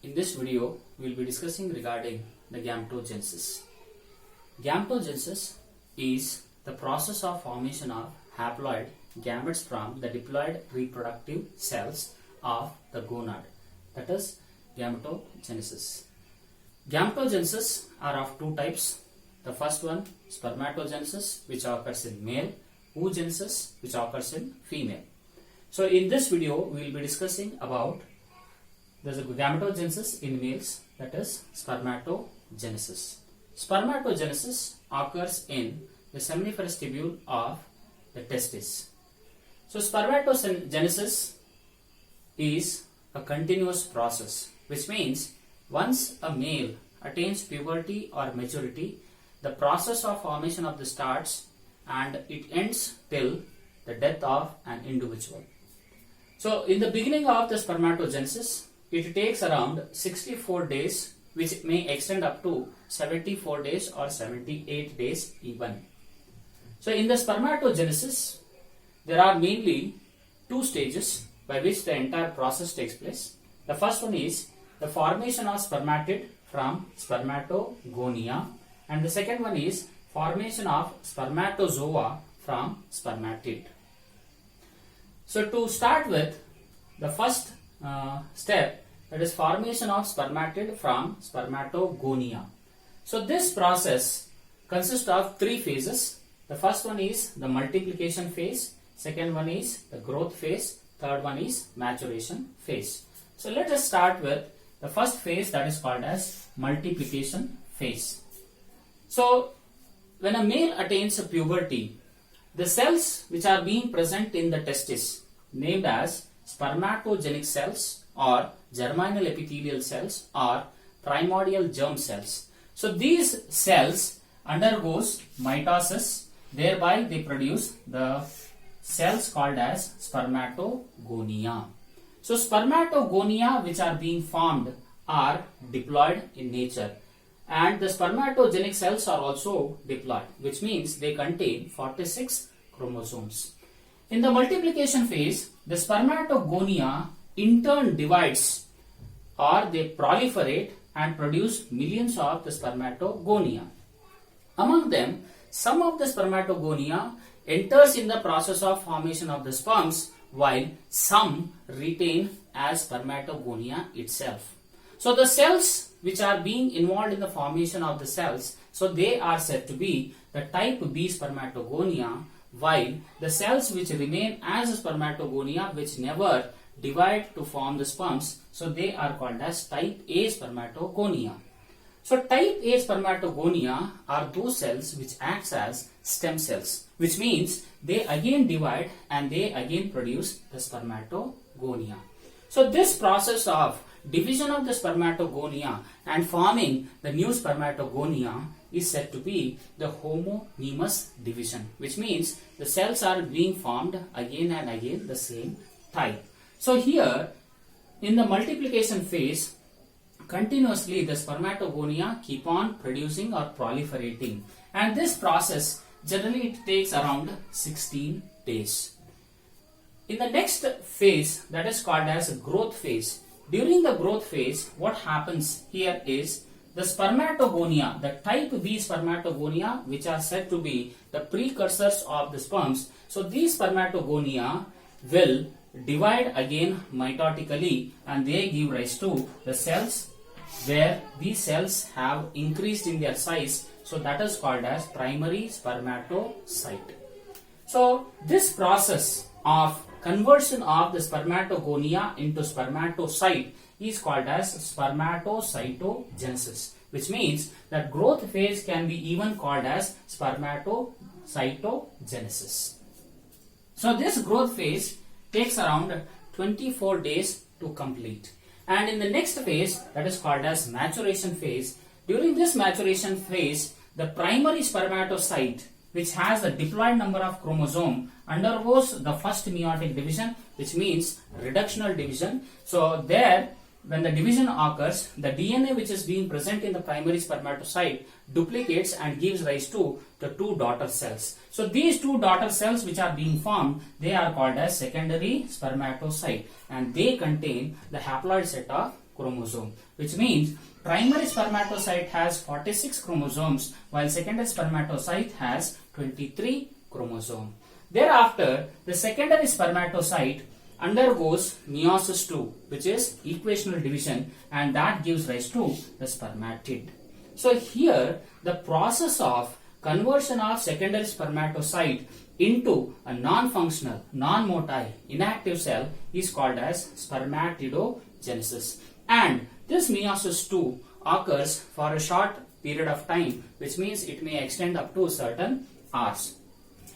In this video, we will be discussing regarding the gametogenesis. Gametogenesis is the process of formation of haploid gametes from the diploid reproductive cells of the gonad. That is gametogenesis. Gametogenesis are of two types. The first one, spermatogenesis, which occurs in male, oogenesis, which occurs in female. So in this video, we will be discussing about the gametogenesis in males, that is spermatogenesis. Spermatogenesis occurs in the seminiferous tubule of the testis. So spermatogenesis is a continuous process, which means once a male attains puberty or maturity, the process of formation of the starts and it ends till the death of an individual. So in the beginning of the spermatogenesis, it takes around 64 days, which may extend up to 74 days or 78 days even. So in the spermatogenesis, there are mainly two stages by which the entire process takes place. The first one is the formation of spermatid from spermatogonia, and the second one is formation of spermatozoa from spermatid. So to start with, the first step, that is formation of spermatid from spermatogonia. So this process consists of three phases. The first one is the multiplication phase, second one is the growth phase, third one is maturation phase. So let us start with the first phase, that is called as multiplication phase. So when a male attains a puberty, the cells which are being present in the testis, named as spermatogenic cells or germinal epithelial cells or primordial germ cells. So these cells undergoes mitosis, thereby they produce the cells called as spermatogonia. So spermatogonia which are being formed are diploid in nature, and the spermatogenic cells are also diploid, which means they contain 46 chromosomes. In the multiplication phase, the spermatogonia in turn divides, or they proliferate and produce millions of the spermatogonia. Among them, some of the spermatogonia enters in the process of formation of the sperms, while some retain as spermatogonia itself. So the cells which are being involved in the formation of the cells, so they are said to be the type B spermatogonia, while the cells which remain as spermatogonia, which never divide to form the sperms, so they are called as type A spermatogonia. So type A spermatogonia are those cells which acts as stem cells, which means they again divide and they again produce the spermatogonia. So this process of division of the spermatogonia and forming the new spermatogonia is said to be the homonymous division, which means the cells are being formed again and again the same type. So here in the multiplication phase, continuously the spermatogonia keep on producing or proliferating, and this process generally it takes around 16 days. In the next phase, that is called as growth phase. During the growth phase, what happens here is the spermatogonia, the type B spermatogonia, which are said to be the precursors of the sperms. So these spermatogonia will divide again mitotically, and they give rise to the cells where these cells have increased in their size. So that is called as primary spermatocyte. So this process of conversion of the spermatogonia into spermatocyte is called as spermatocytogenesis, which means that growth phase can be even called as spermatocytogenesis. So this growth phase takes around 24 days to complete. And in the next phase, that is called as maturation phase, during this maturation phase, the primary spermatocyte, which has the diploid number of chromosome, undergoes the first meiotic division, which means reductional division. So there, when the division occurs, the DNA which is being present in the primary spermatocyte duplicates and gives rise to the two daughter cells. So these two daughter cells which are being formed, they are called as secondary spermatocyte, and they contain the haploid set of chromosome, which means primary spermatocyte has 46 chromosomes while secondary spermatocyte has 23 chromosomes. Thereafter, the secondary spermatocyte undergoes meiosis II, which is equational division, and that gives rise to the spermatid. So here the process of conversion of secondary spermatocyte into a non-functional, non-motile, inactive cell is called as spermatidogenesis. And this meiosis II occurs for a short period of time, which means it may extend up to certain hours.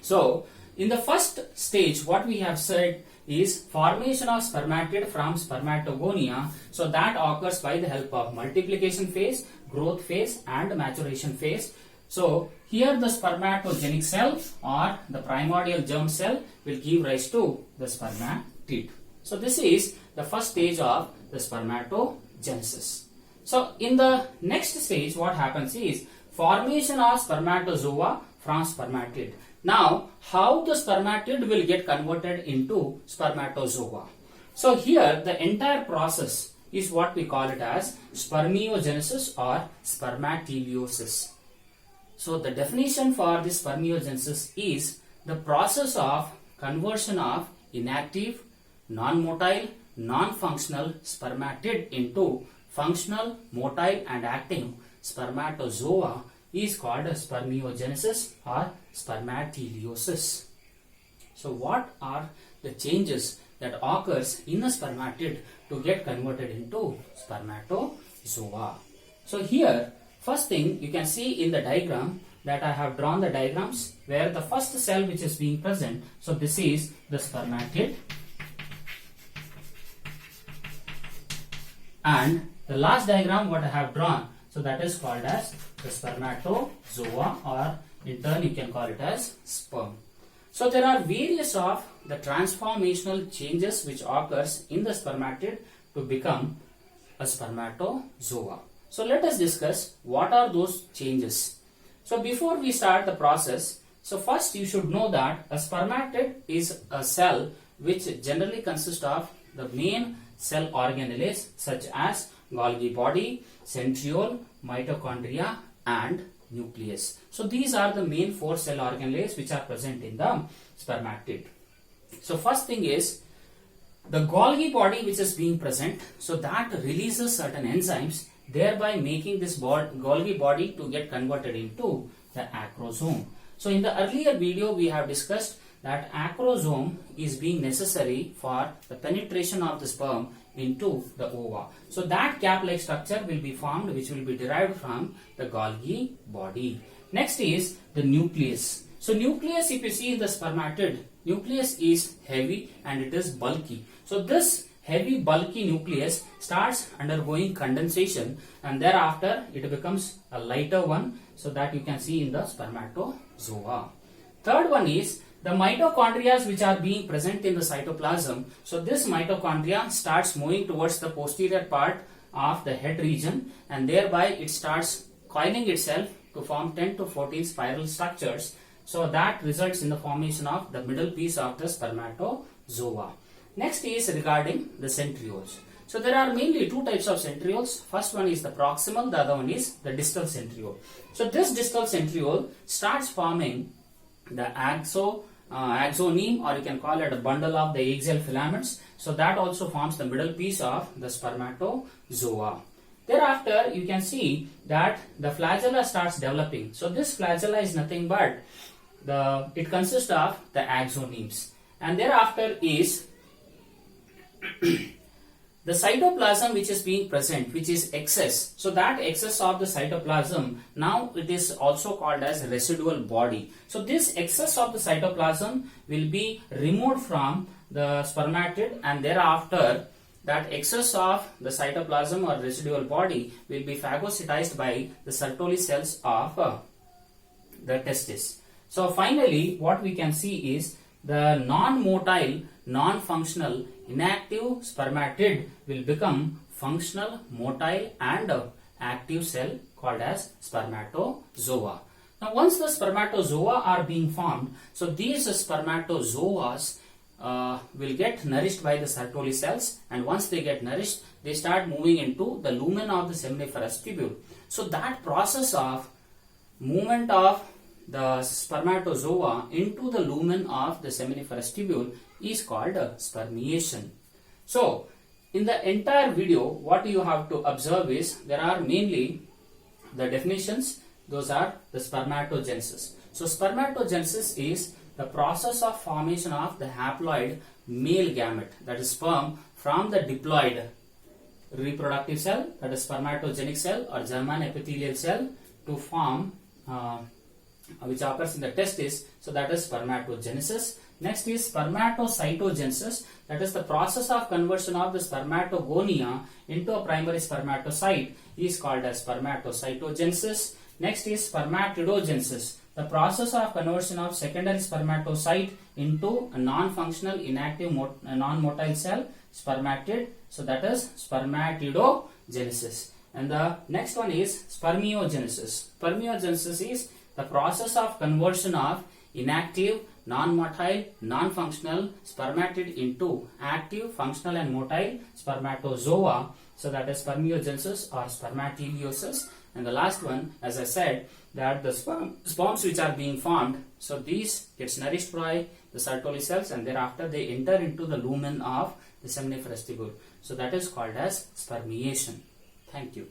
So in the first stage, what we have said is formation of spermatid from spermatogonia. So that occurs by the help of multiplication phase, growth phase and maturation phase. So here the spermatogenic cell or the primordial germ cell will give rise to the spermatid. So this is the first stage of the spermatogenesis. So in the next stage, what happens is formation of spermatozoa from spermatid. Now, how the spermatid will get converted into spermatozoa? So here the entire process is what we call it as spermiogenesis or spermatilliosis. So the definition for this spermiogenesis is the process of conversion of inactive, non-motile, non-functional spermatid into functional, motile and active spermatozoa is called spermiogenesis or spermatilliosis. So what are the changes that occurs in the spermatid to get converted into spermatozoa? So here, first thing you can see in the diagram that I have drawn the diagrams where the first cell which is being present, so this is the spermatid, and the last diagram what I have drawn, so that is called as the spermatozoa, or in turn you can call it as sperm. So there are various of the transformational changes which occurs in the spermatid to become a spermatozoa. So let us discuss what are those changes. So before we start the process, so first you should know that a spermatid is a cell which generally consists of the main cell organelles such as Golgi body, centriole, mitochondria and nucleus. So these are the main 4 cell organelles which are present in the spermatid. So first thing is the Golgi body which is being present, so that releases certain enzymes, thereby making this Golgi body to get converted into the acrosome. So in the earlier video we have discussed that acrosome is being necessary for the penetration of the sperm into the ova. So that cap-like structure will be formed which will be derived from the Golgi body. Next is the nucleus. So nucleus, if you see in the spermatid, nucleus is heavy and it is bulky. So this heavy bulky nucleus starts undergoing condensation and thereafter it becomes a lighter one, so that you can see in the spermatozoa. Third one is the mitochondria which are being present in the cytoplasm. So this mitochondria starts moving towards the posterior part of the head region and thereby it starts coiling itself to form 10 to 14 spiral structures. So that results in the formation of the middle piece of the spermatozoa. Next is regarding the centrioles. So there are mainly 2 types of centrioles. First one is the proximal, the other one is the distal centriole. So this distal centriole starts forming the axoneme, or you can call it a bundle of the axial filaments. So that also forms the middle piece of the spermatozoa. Thereafter you can see that the flagella starts developing. So this flagella is nothing but it consists of the axonemes, and thereafter is the cytoplasm which is being present, which is excess. So that excess of the cytoplasm, now it is also called as residual body. So this excess of the cytoplasm will be removed from the spermatid, and thereafter that excess of the cytoplasm or residual body will be phagocytized by the Sertoli cells of the testis. So finally what we can see is the non-motile, non-functional, inactive spermatid will become functional, motile and active cell called as spermatozoa. Now once the spermatozoa are being formed, so these spermatozoas will get nourished by the Sertoli cells, and once they get nourished, they start moving into the lumen of the seminiferous tubule. So that process of movement of the spermatozoa into the lumen of the seminiferous tubule is called spermiation. So in the entire video, what you have to observe is there are mainly the definitions. Those are the spermatogenesis. So spermatogenesis is the process of formation of the haploid male gamete, that is sperm, from the diploid reproductive cell, that is spermatogenic cell or German epithelial cell, to form which occurs in the testis. So that is spermatogenesis. Next is spermatocytogenesis, that is the process of conversion of the spermatogonia into a primary spermatocyte is called as spermatocytogenesis. Next is spermatidogenesis, the process of conversion of secondary spermatocyte into a non-functional inactive non-motile cell, spermatid. So that is spermatidogenesis. And the next one is spermiogenesis. Spermiogenesis is the process of conversion of inactive, non-motile, non-functional spermatid into active, functional and motile spermatozoa. So that is spermiogenesis or spermatogenesis. And the last one, as I said, that the sperms which are being formed, so these gets nourished by the Sertoli cells, and thereafter they enter into the lumen of the seminiferous tubule. So that is called as spermiation. Thank you.